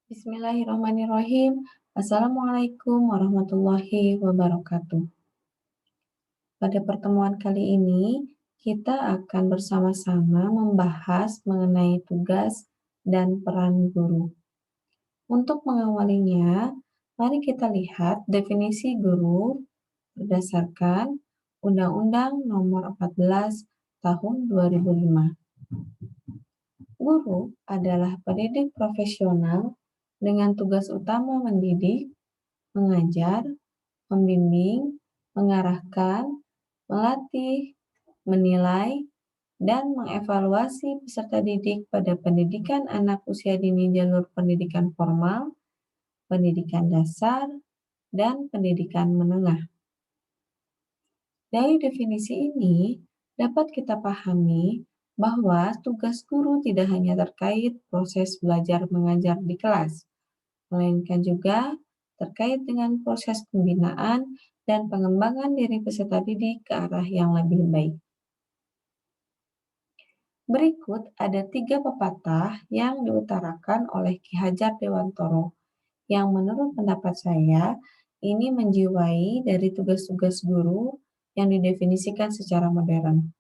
Bismillahirrahmanirrahim. Assalamualaikum warahmatullahi wabarakatuh. Pada pertemuan kali ini, kita akan bersama-sama membahas mengenai tugas dan peran guru. Untuk mengawalinya, mari kita lihat definisi guru berdasarkan Undang-Undang Nomor 14 Tahun 2005. Guru adalah pendidik profesional dengan tugas utama mendidik, mengajar, membimbing, mengarahkan, melatih, menilai, dan mengevaluasi peserta didik pada pendidikan anak usia dini jalur pendidikan formal, pendidikan dasar, dan pendidikan menengah. Dari definisi ini, dapat kita pahami bahwa tugas guru tidak hanya terkait proses belajar mengajar di kelas, melainkan juga terkait dengan proses pembinaan dan pengembangan diri peserta didik ke arah yang lebih baik. Berikut ada 3 pepatah yang diutarakan oleh Ki Hajar Dewantoro, yang menurut pendapat saya ini menjiwai dari tugas-tugas guru yang didefinisikan secara modern.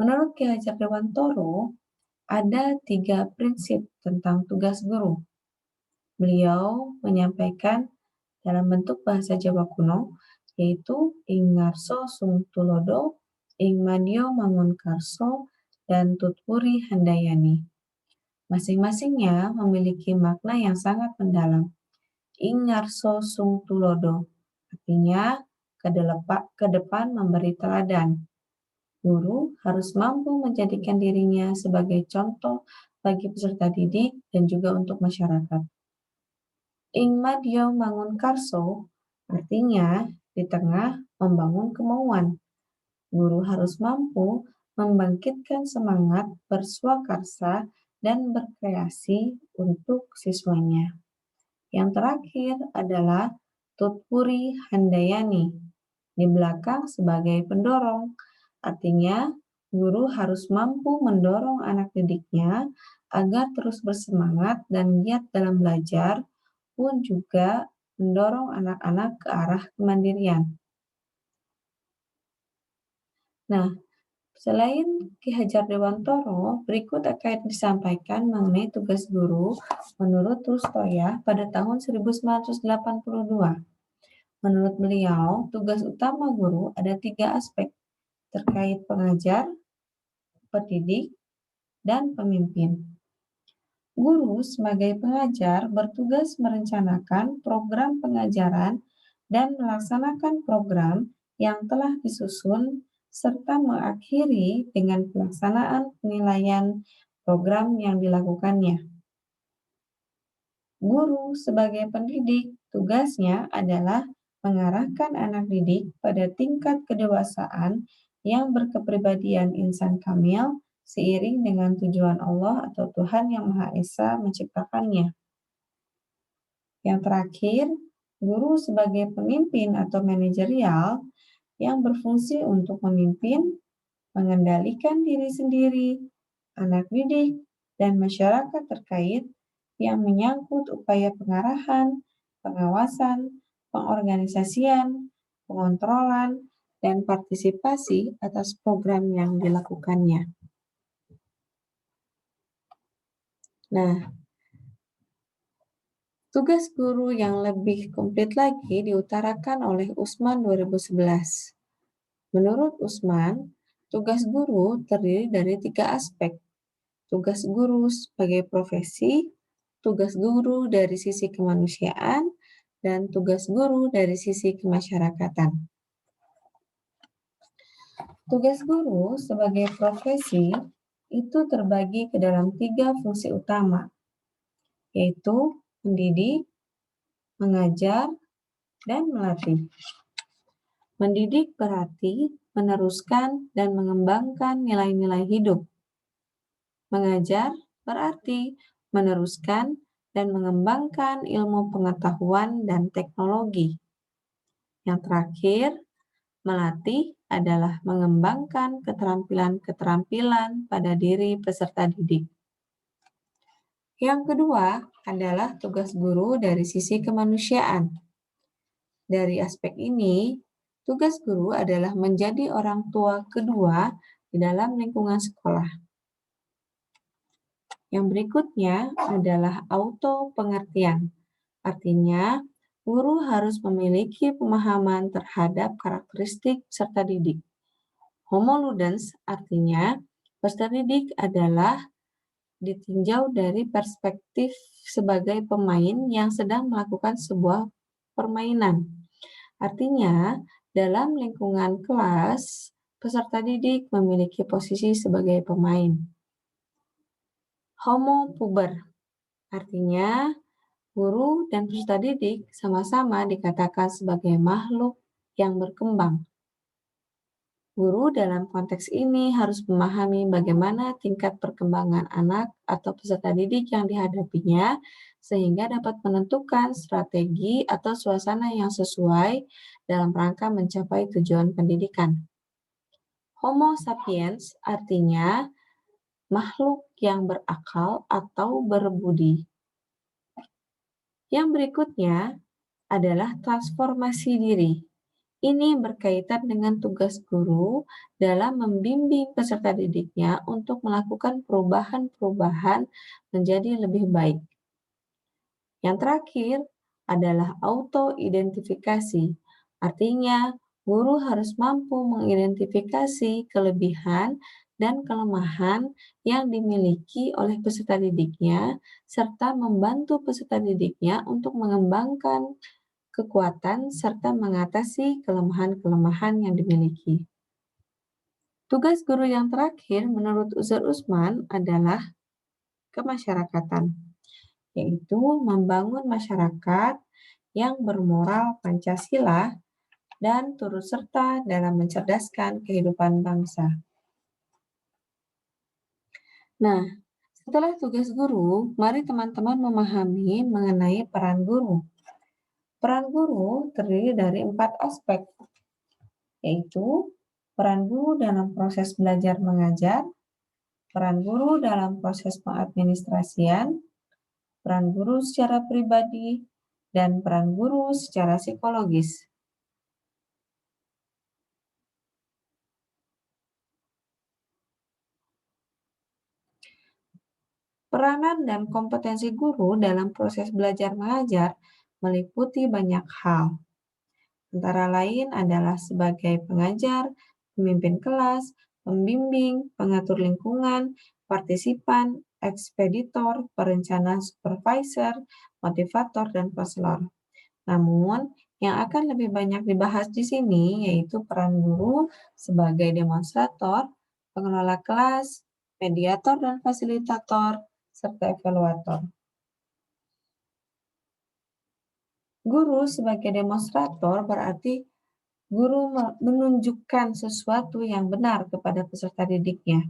Menurut Ki Hajar Dewantoro, ada 3 prinsip tentang tugas guru. Beliau menyampaikan dalam bentuk bahasa Jawa kuno, yaitu ing ngarso sung tulodo, ing madya mangun karso, dan tutwuri handayani. Masing-masingnya memiliki makna yang sangat mendalam. Ing ngarso sung tulodo, artinya ke depan memberi teladan. Guru harus mampu menjadikan dirinya sebagai contoh bagi peserta didik dan juga untuk masyarakat. Ing madya mangun karso, artinya di tengah membangun kemauan. Guru harus mampu membangkitkan semangat berswakarsa dan berkreasi untuk siswanya. Yang terakhir adalah tutpuri handayani, di belakang sebagai pendorong. Artinya, guru harus mampu mendorong anak didiknya agar terus bersemangat dan giat dalam belajar, pun juga mendorong anak-anak ke arah kemandirian. Nah, selain Ki Hajar Dewantoro, berikut akan disampaikan mengenai tugas guru menurut Rustoya pada tahun 1982. Menurut beliau, tugas utama guru ada 3 aspek terkait pengajar, pendidik, dan pemimpin. Guru sebagai pengajar bertugas merencanakan program pengajaran dan melaksanakan program yang telah disusun serta mengakhiri dengan pelaksanaan penilaian program yang dilakukannya. Guru sebagai pendidik, tugasnya adalah mengarahkan anak didik pada tingkat kedewasaan yang berkepribadian insan kamil seiring dengan tujuan Allah atau Tuhan Yang Maha Esa menciptakannya. Yang terakhir, guru sebagai pemimpin atau manajerial yang berfungsi untuk memimpin, mengendalikan diri sendiri, anak didik, dan masyarakat terkait yang menyangkut upaya pengarahan, pengawasan, pengorganisasian, pengontrolan, dan partisipasi atas program yang dilakukannya. Nah, tugas guru yang lebih komplit lagi diutarakan oleh Usman 2011. Menurut Usman, tugas guru terdiri dari 3 aspek. Tugas guru sebagai profesi, tugas guru dari sisi kemanusiaan, dan tugas guru dari sisi kemasyarakatan. Tugas guru sebagai profesi itu terbagi ke dalam 3 fungsi utama, yaitu mendidik, mengajar, dan melatih. Mendidik berarti meneruskan dan mengembangkan nilai-nilai hidup. Mengajar berarti meneruskan dan mengembangkan ilmu pengetahuan dan teknologi. Yang terakhir, melatih adalah mengembangkan keterampilan-keterampilan pada diri peserta didik. Yang kedua adalah tugas guru dari sisi kemanusiaan. Dari aspek ini, tugas guru adalah menjadi orang tua kedua di dalam lingkungan sekolah. Yang berikutnya adalah auto pengertian. Artinya, guru harus memiliki pemahaman terhadap karakteristik peserta didik. Homo ludens artinya peserta didik adalah ditinjau dari perspektif sebagai pemain yang sedang melakukan sebuah permainan. Artinya, dalam lingkungan kelas, peserta didik memiliki posisi sebagai pemain. Homo puber artinya guru dan peserta didik sama-sama dikatakan sebagai makhluk yang berkembang. Guru dalam konteks ini harus memahami bagaimana tingkat perkembangan anak atau peserta didik yang dihadapinya, sehingga dapat menentukan strategi atau suasana yang sesuai dalam rangka mencapai tujuan pendidikan. Homo sapiens artinya makhluk yang berakal atau berbudi. Yang berikutnya adalah transformasi diri. Ini berkaitan dengan tugas guru dalam membimbing peserta didiknya untuk melakukan perubahan-perubahan menjadi lebih baik. Yang terakhir adalah auto-identifikasi. Artinya, guru harus mampu mengidentifikasi kelebihan dan kelemahan yang dimiliki oleh peserta didiknya, serta membantu peserta didiknya untuk mengembangkan kekuatan serta mengatasi kelemahan-kelemahan yang dimiliki. Tugas guru yang terakhir menurut Uzur Usman adalah kemasyarakatan, yaitu membangun masyarakat yang bermoral Pancasila dan turut serta dalam mencerdaskan kehidupan bangsa. Nah, setelah tugas guru, mari teman-teman memahami mengenai peran guru. Peran guru terdiri dari 4 aspek, yaitu peran guru dalam proses belajar mengajar, peran guru dalam proses pengadministrasian, peran guru secara pribadi, dan peran guru secara psikologis. Peranan dan kompetensi guru dalam proses belajar mengajar meliputi banyak hal. Antara lain adalah sebagai pengajar, pemimpin kelas, pembimbing, pengatur lingkungan, partisipan, ekspeditor, perencana, supervisor, motivator, dan konselor. Namun, yang akan lebih banyak dibahas di sini yaitu peran guru sebagai demonstrator, pengelola kelas, mediator dan fasilitator, serta evaluator. Guru sebagai demonstrator berarti guru menunjukkan sesuatu yang benar kepada peserta didiknya.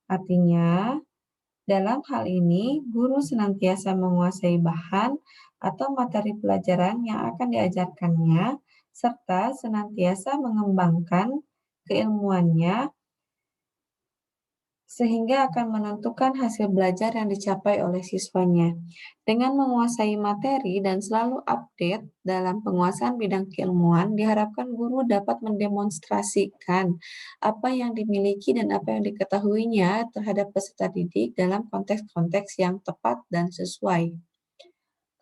Artinya, dalam hal ini, guru senantiasa menguasai bahan atau materi pelajaran yang akan diajarkannya, serta senantiasa mengembangkan keilmuannya sehingga akan menentukan hasil belajar yang dicapai oleh siswanya. Dengan menguasai materi dan selalu update dalam penguasaan bidang keilmuan, diharapkan guru dapat mendemonstrasikan apa yang dimiliki dan apa yang diketahuinya terhadap peserta didik dalam konteks-konteks yang tepat dan sesuai.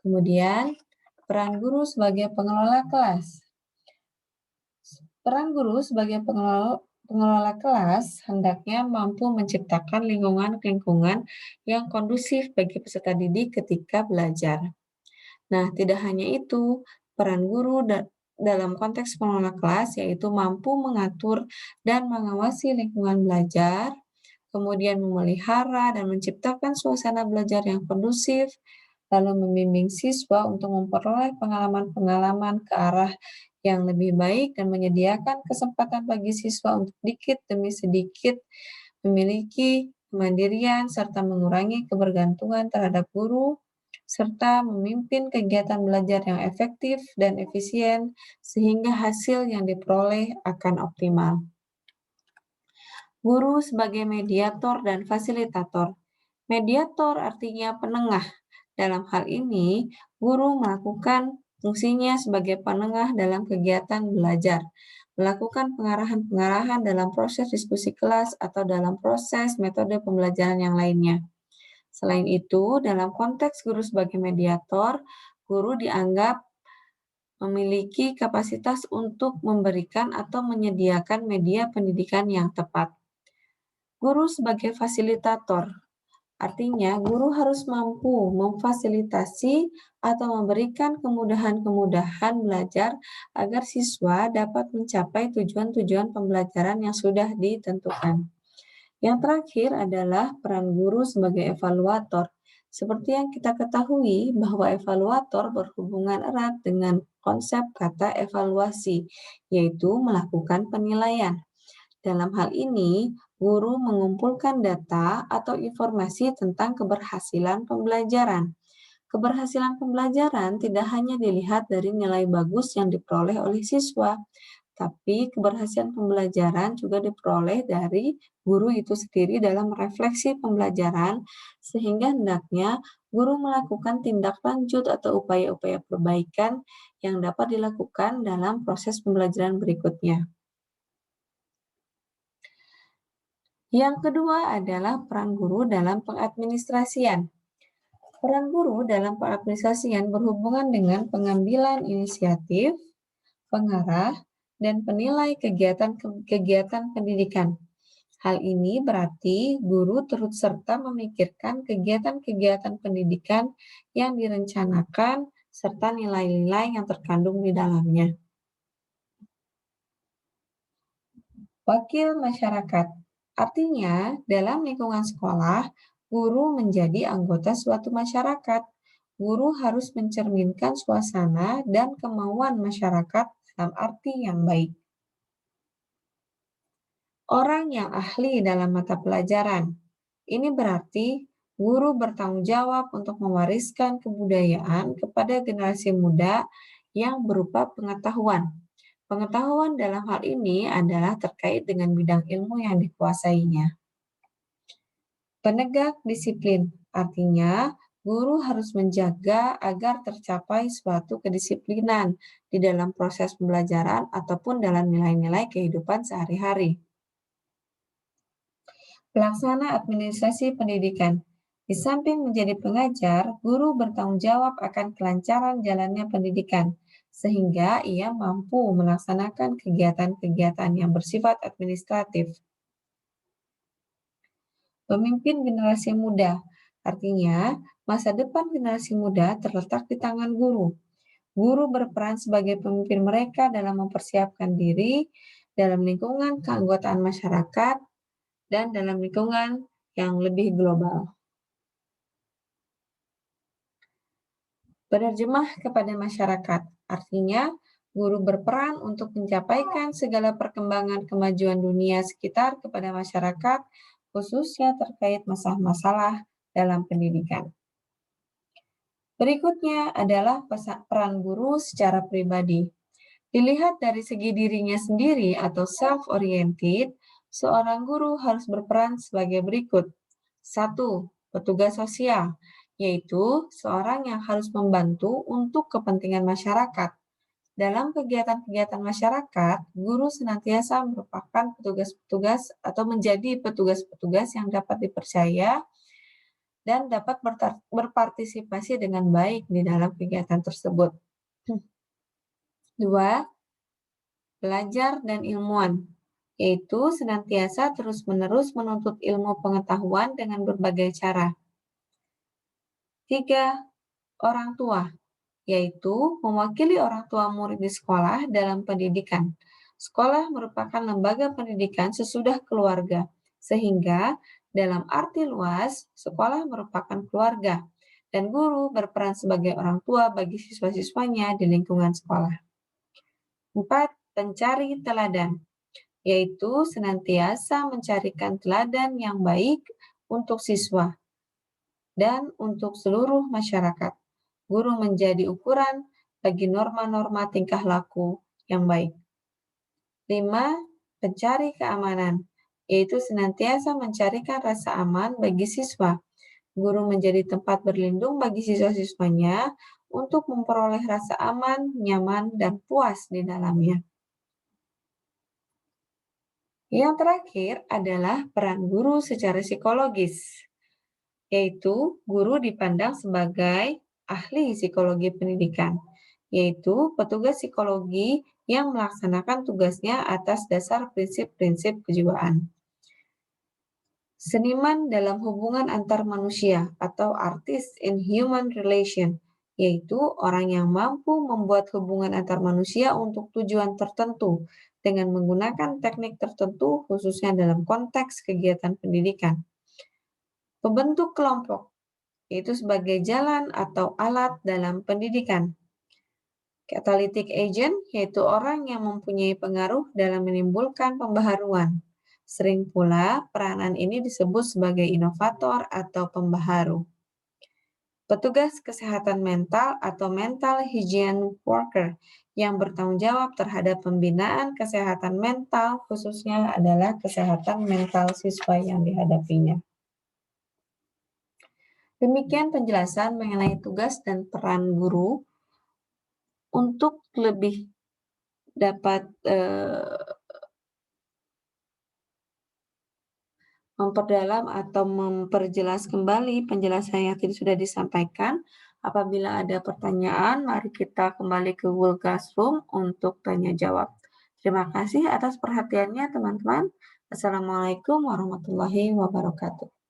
Kemudian, peran guru sebagai pengelola kelas. Peran guru sebagai pengelola kelas hendaknya mampu menciptakan lingkungan-lingkungan yang kondusif bagi peserta didik ketika belajar. Nah, tidak hanya itu, peran guru dalam konteks pengelola kelas yaitu mampu mengatur dan mengawasi lingkungan belajar, kemudian memelihara dan menciptakan suasana belajar yang kondusif, lalu membimbing siswa untuk memperoleh pengalaman-pengalaman ke arah yang lebih baik dan menyediakan kesempatan bagi siswa untuk sedikit demi sedikit memiliki kemandirian serta mengurangi kebergantungan terhadap guru, serta memimpin kegiatan belajar yang efektif dan efisien sehingga hasil yang diperoleh akan optimal. Guru sebagai mediator dan fasilitator. Mediator artinya penengah. Dalam hal ini, guru melakukan fungsinya sebagai penengah dalam kegiatan belajar, melakukan pengarahan-pengarahan dalam proses diskusi kelas atau dalam proses metode pembelajaran yang lainnya. Selain itu, dalam konteks guru sebagai mediator, guru dianggap memiliki kapasitas untuk memberikan atau menyediakan media pendidikan yang tepat. Guru sebagai fasilitator, artinya guru harus mampu memfasilitasi atau memberikan kemudahan-kemudahan belajar agar siswa dapat mencapai tujuan-tujuan pembelajaran yang sudah ditentukan. Yang terakhir adalah peran guru sebagai evaluator. Seperti yang kita ketahui bahwa evaluator berhubungan erat dengan konsep kata evaluasi, yaitu melakukan penilaian. Dalam hal ini, guru mengumpulkan data atau informasi tentang keberhasilan pembelajaran. Keberhasilan pembelajaran tidak hanya dilihat dari nilai bagus yang diperoleh oleh siswa, tapi keberhasilan pembelajaran juga diperoleh dari guru itu sendiri dalam refleksi pembelajaran, sehingga hendaknya guru melakukan tindak lanjut atau upaya-upaya perbaikan yang dapat dilakukan dalam proses pembelajaran berikutnya. Yang kedua adalah peran guru dalam pengadministrasian. Peran guru dalam pengadministrasian berhubungan dengan pengambilan inisiatif, pengarah, dan penilai kegiatan pendidikan. Hal ini berarti guru turut serta memikirkan kegiatan-kegiatan pendidikan yang direncanakan serta nilai-nilai yang terkandung di dalamnya. Wakil masyarakat, artinya dalam lingkungan sekolah, guru menjadi anggota suatu masyarakat. Guru harus mencerminkan suasana dan kemauan masyarakat dalam arti yang baik. Orang yang ahli dalam mata pelajaran. Ini berarti guru bertanggung jawab untuk mewariskan kebudayaan kepada generasi muda yang berupa pengetahuan. Pengetahuan dalam hal ini adalah terkait dengan bidang ilmu yang dikuasainya. Penegak disiplin, artinya guru harus menjaga agar tercapai suatu kedisiplinan di dalam proses pembelajaran ataupun dalam nilai-nilai kehidupan sehari-hari. Pelaksana administrasi pendidikan. Di samping menjadi pengajar, guru bertanggung jawab akan kelancaran jalannya pendidikan, sehingga ia mampu melaksanakan kegiatan-kegiatan yang bersifat administratif. Pemimpin generasi muda, artinya masa depan generasi muda terletak di tangan guru. Guru berperan sebagai pemimpin mereka dalam mempersiapkan diri dalam lingkungan keanggotaan masyarakat dan dalam lingkungan yang lebih global. Penerjemah kepada masyarakat, artinya guru berperan untuk mencapaikan segala perkembangan kemajuan dunia sekitar kepada masyarakat, khususnya terkait masalah-masalah dalam pendidikan. Berikutnya adalah peran guru secara pribadi. Dilihat dari segi dirinya sendiri atau self-oriented, seorang guru harus berperan sebagai berikut. 1. Petugas sosial, yaitu seorang yang harus membantu untuk kepentingan masyarakat. Dalam kegiatan-kegiatan masyarakat, guru senantiasa merupakan petugas-petugas atau menjadi petugas-petugas yang dapat dipercaya dan dapat berpartisipasi dengan baik di dalam kegiatan tersebut. 2. Belajar dan ilmuwan, yaitu senantiasa terus-menerus menuntut ilmu pengetahuan dengan berbagai cara. 3. Orang tua, yaitu mewakili orang tua murid di sekolah dalam pendidikan. Sekolah merupakan lembaga pendidikan sesudah keluarga, sehingga dalam arti luas, sekolah merupakan keluarga, dan guru berperan sebagai orang tua bagi siswa-siswanya di lingkungan sekolah. 4. Pencari teladan, yaitu senantiasa mencarikan teladan yang baik untuk siswa dan untuk seluruh masyarakat. Guru menjadi ukuran bagi norma-norma tingkah laku yang baik. 5. Pencari keamanan, yaitu senantiasa mencarikan rasa aman bagi siswa Guru menjadi tempat berlindung bagi siswa-siswanya untuk memperoleh rasa aman, nyaman, dan puas di dalamnya. Yang terakhir adalah peran guru secara psikologis, yaitu guru dipandang sebagai ahli psikologi pendidikan, yaitu petugas psikologi yang melaksanakan tugasnya atas dasar prinsip-prinsip kejiwaan. Seniman dalam hubungan antar manusia atau artist in human relation, yaitu orang yang mampu membuat hubungan antar manusia untuk tujuan tertentu dengan menggunakan teknik tertentu khususnya dalam konteks kegiatan pendidikan. Pembentuk kelompok, yaitu sebagai jalan atau alat dalam pendidikan. Catalytic agent, yaitu orang yang mempunyai pengaruh dalam menimbulkan pembaharuan. Sering pula, peranan ini disebut sebagai inovator atau pembaharu. Petugas kesehatan mental atau mental hygiene worker yang bertanggung jawab terhadap pembinaan kesehatan mental, khususnya adalah kesehatan mental siswa yang dihadapinya. Demikian penjelasan mengenai tugas dan peran guru. Untuk lebih dapat memperdalam atau memperjelas kembali penjelasan yang tadi sudah disampaikan, apabila ada pertanyaan, mari kita kembali ke Google Classroom untuk tanya jawab. Terima kasih atas perhatiannya teman-teman. Assalamualaikum warahmatullahi wabarakatuh.